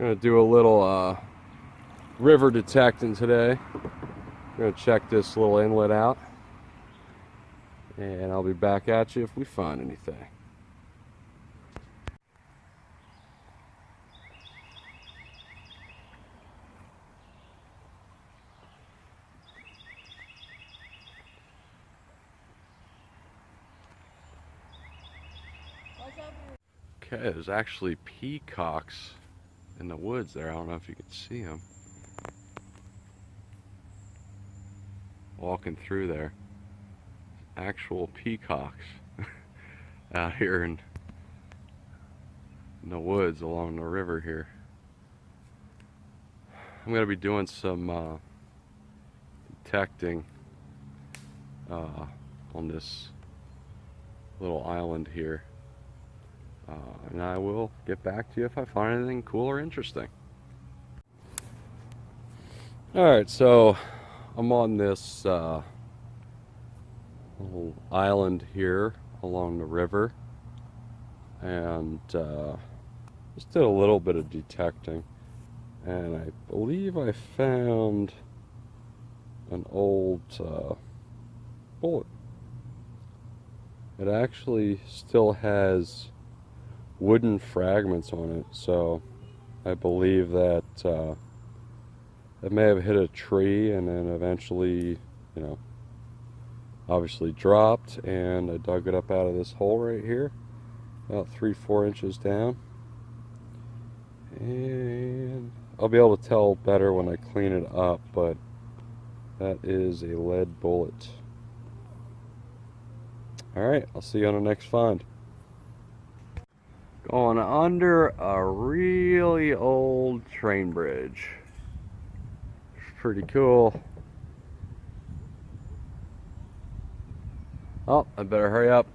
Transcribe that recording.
Gonna do a little river detecting today. We're gonna check this little inlet out, and I'll be back at you if we find anything. Okay, there's actually peacocks in the woods there. I don't know if you can see them walking through there. Actual peacocks out here in the woods along the river here. I'm going to be doing some detecting on this little island here. And I will get back to you if I find anything cool or interesting. Alright, so I'm on this little island here along the river, and just did a little bit of detecting, and I believe I found an old bullet. It actually still has wooden fragments on it, so I believe that it may have hit a tree and then eventually, obviously dropped, and I dug it up out of this hole right here, about 3-4 inches down, and I'll be able to tell better when I clean it up, but that is a lead bullet. Alright, I'll see you on the next find. Going under a really old train bridge. Pretty cool. Oh, I better hurry up.